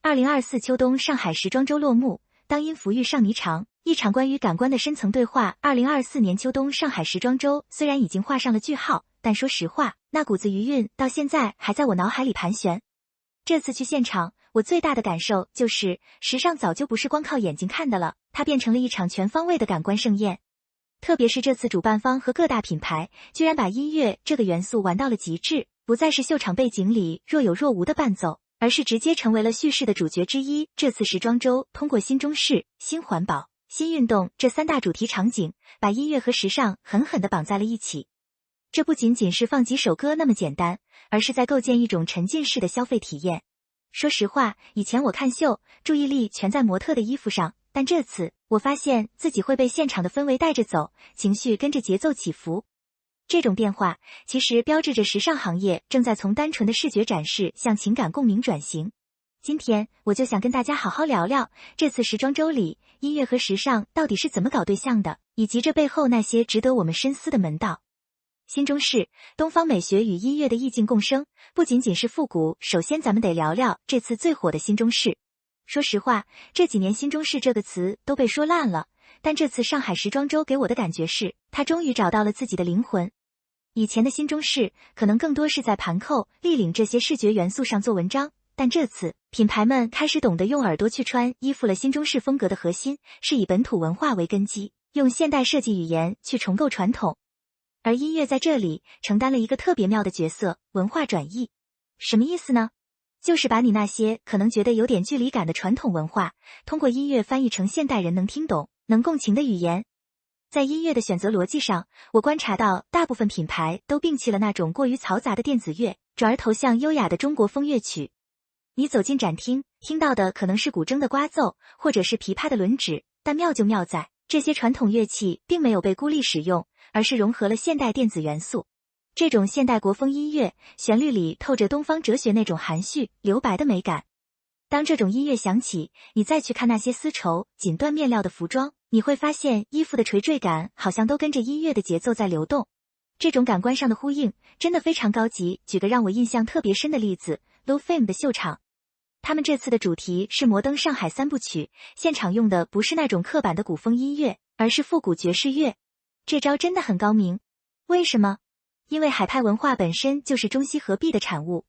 2024秋冬上海时装周落幕，当音符遇上霓裳，一场关于感官的深层对话。2024年秋冬上海时装周虽然已经画上了句号，但说实话，那股子余韵到现在还在我脑海里盘旋。这次去现场，我最大的感受就是，时尚早就不是光靠眼睛看的了，它变成了一场全方位的感官盛宴。特别是这次主办方和各大品牌，居然把音乐这个元素玩到了极致，不再是秀场背景里若有若无的伴奏，而是直接成为了叙事的主角之一。这次时装周通过新中式、新环保、新运动这三大主题场景，把音乐和时尚狠狠地绑在了一起。这不仅仅是放几首歌那么简单，而是在构建一种沉浸式的消费体验。说实话，以前我看秀，注意力全在模特的衣服上，但这次我发现自己会被现场的氛围带着走，情绪跟着节奏起伏。这种变化其实标志着时尚行业正在从单纯的视觉展示向情感共鸣转型。今天我就想跟大家好好聊聊这次时装周里音乐和时尚到底是怎么搞对象的，以及这背后那些值得我们深思的门道。新中式，东方美学与音乐的意境共生，不仅仅是复古。首先咱们得聊聊这次最火的新中式。说实话，这几年新中式这个词都被说烂了，但这次上海时装周给我的感觉是，它终于找到了自己的灵魂。以前的新中式可能更多是在盘扣、立领这些视觉元素上做文章，但这次品牌们开始懂得用耳朵去穿衣服了。新中式风格的核心是以本土文化为根基，用现代设计语言去重构传统。而音乐在这里承担了一个特别妙的角色，文化转译。什么意思呢？就是把你那些可能觉得有点距离感的传统文化，通过音乐翻译成现代人能听懂、能共情的语言。在音乐的选择逻辑上，我观察到大部分品牌都摒弃了那种过于嘈杂的电子乐，转而投向优雅的中国风乐曲。你走进展厅，听到的可能是古筝的刮奏，或者是琵琶的轮指，但妙就妙在，这些传统乐器并没有被孤立使用，而是融合了现代电子元素。这种现代国风音乐，旋律里透着东方哲学那种含蓄、留白的美感。当这种音乐响起，你再去看那些丝绸、锦缎面料的服装，你会发现衣服的垂坠感好像都跟着音乐的节奏在流动。这种感官上的呼应真的非常高级。举个让我印象特别深的例子， Low Fame 的秀场。他们这次的主题是摩登上海三部曲，现场用的不是那种刻板的古风音乐，而是复古爵士乐。这招真的很高明。为什么？因为海派文化本身就是中西合璧的产物。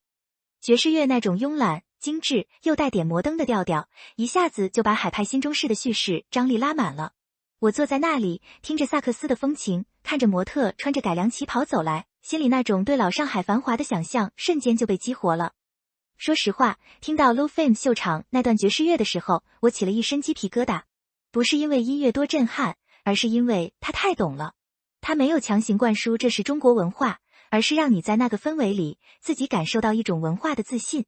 爵士乐那种慵懒、精致又带点摩登的调调，一下子就把海派新中式的叙事张力拉满了。我坐在那里，听着萨克斯的风情，看着模特穿着改良旗袍走来，心里那种对老上海繁华的想象瞬间就被激活了。说实话，听到 Low Fame 秀场那段爵士乐的时候，我起了一身鸡皮疙瘩。不是因为音乐多震撼，而是因为它太懂了。它没有强行灌输这是中国文化，而是让你在那个氛围里自己感受到一种文化的自信。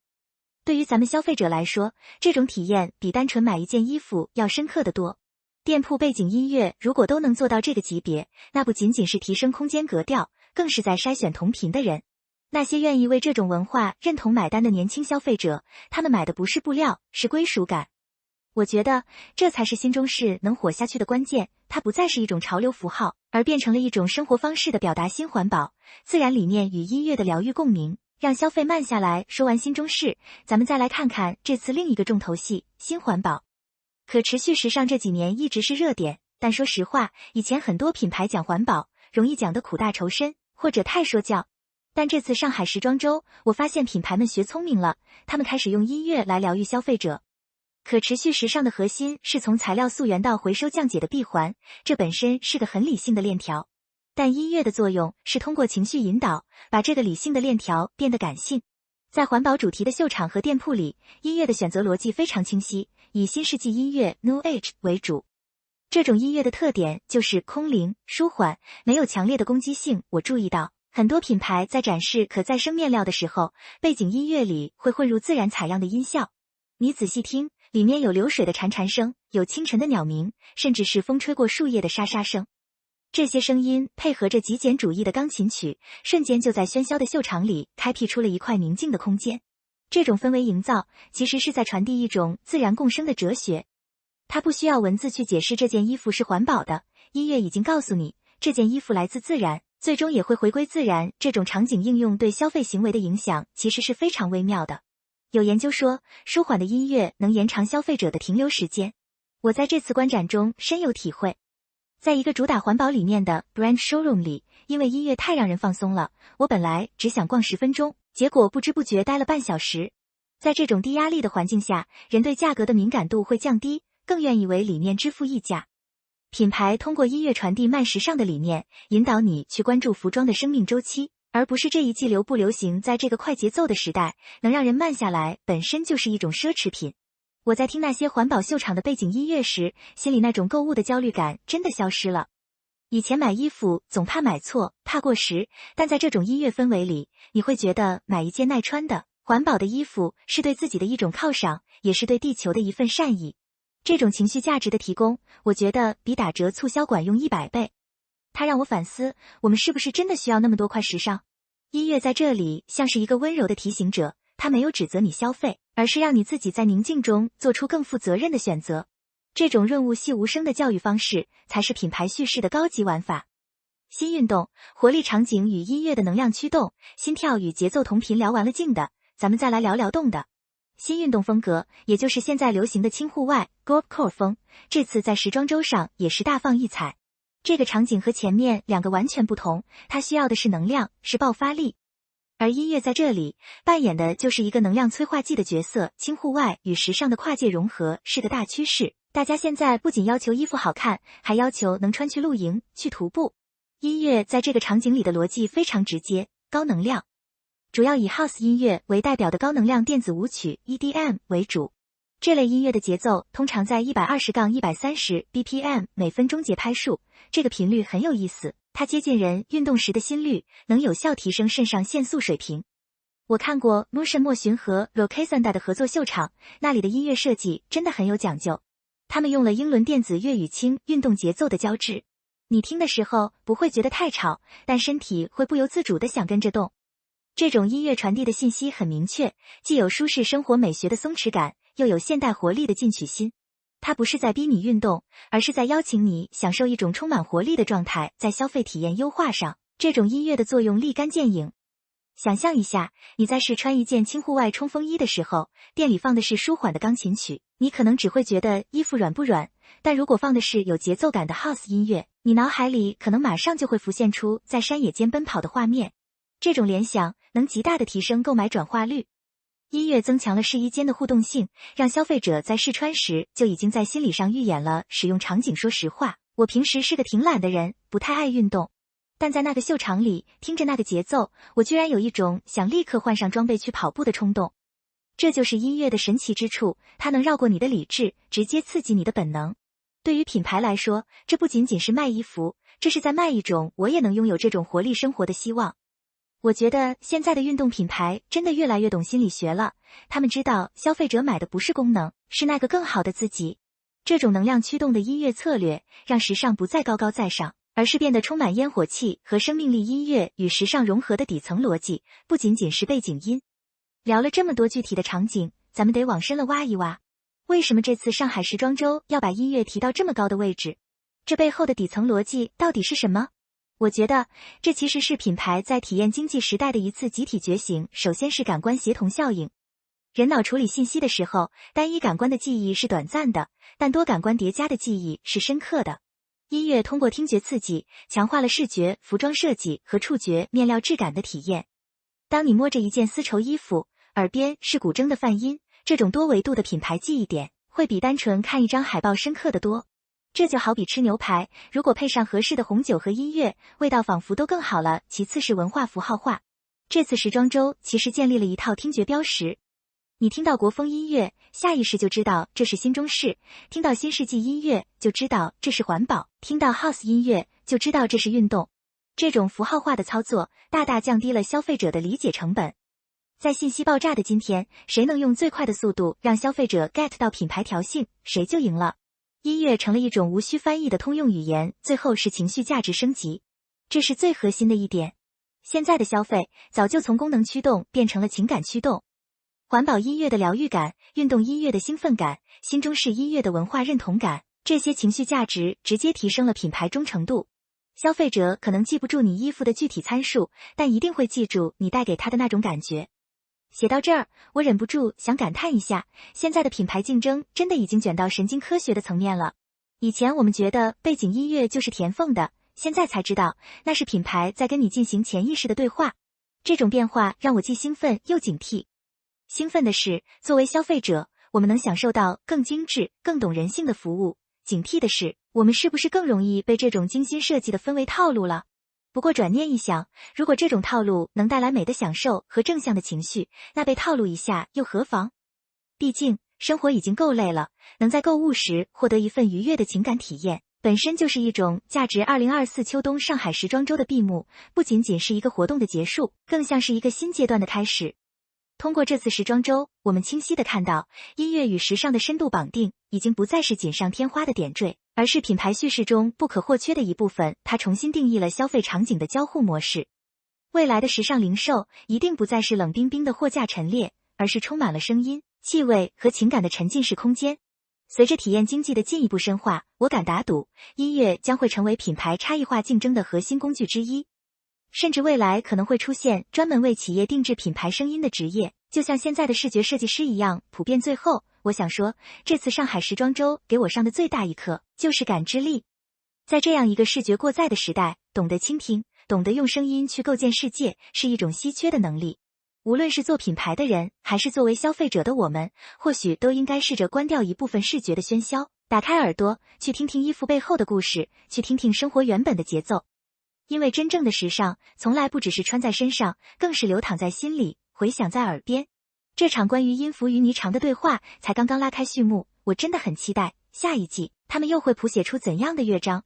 对于咱们消费者来说，这种体验比单纯买一件衣服要深刻得多。店铺背景音乐如果都能做到这个级别，那不仅仅是提升空间格调，更是在筛选同频的人。那些愿意为这种文化认同买单的年轻消费者，他们买的不是布料，是归属感。我觉得这才是新中式能火下去的关键，它不再是一种潮流符号，而变成了一种生活方式的表达。新环保、自然理念与音乐的疗愈共鸣，让消费慢下来。说完新中式，咱们再来看看这次另一个重头戏，新环保。可持续时尚这几年一直是热点，但说实话，以前很多品牌讲环保，容易讲得苦大仇深，或者太说教。但这次上海时装周，我发现品牌们学聪明了，他们开始用音乐来疗愈消费者。可持续时尚的核心是从材料溯源到回收降解的闭环，这本身是个很理性的链条。但音乐的作用是通过情绪引导，把这个理性的链条变得感性。在环保主题的秀场和店铺里，音乐的选择逻辑非常清晰，以新世纪音乐 New Age 为主。这种音乐的特点就是空灵、舒缓，没有强烈的攻击性。我注意到，很多品牌在展示可再生面料的时候，背景音乐里会混入自然采样的音效。你仔细听，里面有流水的潺潺声，有清晨的鸟鸣，甚至是风吹过树叶的沙沙声。这些声音配合着极简主义的钢琴曲，瞬间就在喧嚣的秀场里开辟出了一块宁静的空间。这种氛围营造其实是在传递一种自然共生的哲学。它不需要文字去解释这件衣服是环保的，音乐已经告诉你，这件衣服来自自然，最终也会回归自然。这种场景应用对消费行为的影响其实是非常微妙的。有研究说，舒缓的音乐能延长消费者的停留时间。我在这次观展中深有体会。在一个主打环保理念的 brand showroom 里，因为音乐太让人放松了，我本来只想逛10分钟，结果不知不觉待了半小时。在这种低压力的环境下，人对价格的敏感度会降低，更愿意为理念支付溢价。品牌通过音乐传递慢时尚的理念，引导你去关注服装的生命周期，而不是这一季流不流行。在这个快节奏的时代，能让人慢下来本身就是一种奢侈品。我在听那些环保秀场的背景音乐时，心里那种购物的焦虑感真的消失了。以前买衣服总怕买错，怕过时，但在这种音乐氛围里，你会觉得买一件耐穿的、环保的衣服是对自己的一种犒赏，也是对地球的一份善意。这种情绪价值的提供，我觉得比打折促销管用100倍。它让我反思，我们是不是真的需要那么多快时尚？音乐在这里像是一个温柔的提醒者，它没有指责你消费，而是让你自己在宁静中做出更负责任的选择。这种润物细无声的教育方式，才是品牌叙事的高级玩法。新运动、活力场景与音乐的能量驱动，心跳与节奏同频。聊完了静的，咱们再来聊聊动的。新运动风格，也就是现在流行的轻户外 Gorpcore 风，这次在时装周上也是大放异彩。这个场景和前面2个完全不同，它需要的是能量，是爆发力。而音乐在这里扮演的就是一个能量催化剂的角色。轻户外与时尚的跨界融合是个大趋势，大家现在不仅要求衣服好看，还要求能穿去露营、去徒步。音乐在这个场景里的逻辑非常直接，高能量。主要以 House 音乐为代表的高能量电子舞曲 EDM 为主。这类音乐的节奏通常在120-130 BPM 每分钟节拍数，这个频率很有意思，它接近人运动时的心率，能有效提升肾上腺素水平。我看过 Motion 莫寻和 Rokesanda 的合作秀场，那里的音乐设计真的很有讲究。他们用了英伦电子乐与轻运动节奏的交织，你听的时候不会觉得太吵，但身体会不由自主地想跟着动。这种音乐传递的信息很明确，既有舒适生活美学的松弛感，又有现代活力的进取心。它不是在逼你运动，而是在邀请你享受一种充满活力的状态。在消费体验优化上，这种音乐的作用立竿见影。想象一下，你在试穿一件轻户外冲锋衣的时候，店里放的是舒缓的钢琴曲，你可能只会觉得衣服软不软，但如果放的是有节奏感的 House 音乐，你脑海里可能马上就会浮现出在山野间奔跑的画面。这种联想能极大的提升购买转化率。音乐增强了试衣间的互动性，让消费者在试穿时就已经在心理上预演了使用场景。说实话，我平时是个挺懒的人，不太爱运动，但在那个秀场里，听着那个节奏，我居然有一种想立刻换上装备去跑步的冲动。这就是音乐的神奇之处，它能绕过你的理智，直接刺激你的本能。对于品牌来说，这不仅仅是卖衣服，这是在卖一种我也能拥有这种活力生活的希望。我觉得现在的运动品牌真的越来越懂心理学了，他们知道消费者买的不是功能，是那个更好的自己。这种能量驱动的音乐策略，让时尚不再高高在上，而是变得充满烟火气和生命力。音乐与时尚融合的底层逻辑，不仅仅是背景音。聊了这么多具体的场景，咱们得往深了挖一挖。为什么这次上海时装周要把音乐提到这么高的位置？这背后的底层逻辑到底是什么？我觉得这其实是品牌在体验经济时代的一次集体觉醒。首先是感官协同效应。人脑处理信息的时候，单一感官的记忆是短暂的，但多感官叠加的记忆是深刻的。音乐通过听觉刺激，强化了视觉、服装设计和触觉、面料质感的体验。当你摸着一件丝绸衣服，耳边是古筝的泛音，这种多维度的品牌记忆点，会比单纯看一张海报深刻得多。这就好比吃牛排，如果配上合适的红酒和音乐，味道仿佛都更好了。其次是文化符号化。这次时装周其实建立了一套听觉标识。你听到国风音乐，下意识就知道这是新中式；听到新世纪音乐，就知道这是环保；听到 House 音乐，就知道这是运动。这种符号化的操作，大大降低了消费者的理解成本。在信息爆炸的今天，谁能用最快的速度让消费者 get 到品牌调性，谁就赢了。音乐成了一种无需翻译的通用语言。最后是情绪价值升级，这是最核心的一点。现在的消费早就从功能驱动变成了情感驱动。环保音乐的疗愈感，运动音乐的兴奋感，新中式音乐的文化认同感，这些情绪价值直接提升了品牌忠诚度。消费者可能记不住你衣服的具体参数，但一定会记住你带给他的那种感觉。写到这儿，我忍不住想感叹一下，现在的品牌竞争真的已经卷到神经科学的层面了。以前我们觉得背景音乐就是填缝的，现在才知道那是品牌在跟你进行潜意识的对话。这种变化让我既兴奋又警惕。兴奋的是，作为消费者，我们能享受到更精致、更懂人性的服务；警惕的是，我们是不是更容易被这种精心设计的氛围套路了？不过转念一想，如果这种套路能带来美的享受和正向的情绪，那被套路一下又何妨？毕竟生活已经够累了，能在购物时获得一份愉悦的情感体验，本身就是一种价值。2024秋冬上海时装周的闭幕，不仅仅是一个活动的结束，更像是一个新阶段的开始。通过这次时装周，我们清晰地看到，音乐与时尚的深度绑定已经不再是锦上添花的点缀，而是品牌叙事中不可或缺的一部分。它重新定义了消费场景的交互模式。未来的时尚零售一定不再是冷冰冰的货架陈列，而是充满了声音、气味和情感的沉浸式空间。随着体验经济的进一步深化，我敢打赌，音乐将会成为品牌差异化竞争的核心工具之一。甚至未来可能会出现专门为企业定制品牌声音的职业，就像现在的视觉设计师一样普遍。最后，我想说，这次上海时装周给我上的最大一课就是感知力。在这样一个视觉过载的时代，懂得倾听，懂得用声音去构建世界，是一种稀缺的能力。无论是做品牌的人，还是作为消费者的我们，或许都应该试着关掉一部分视觉的喧嚣，打开耳朵，去听听衣服背后的故事，去听听生活原本的节奏。因为真正的时尚，从来不只是穿在身上，更是流淌在心里，回响在耳边。这场关于音符与霓裳的对话才刚刚拉开序幕，我真的很期待下一季他们又会谱写出怎样的乐章。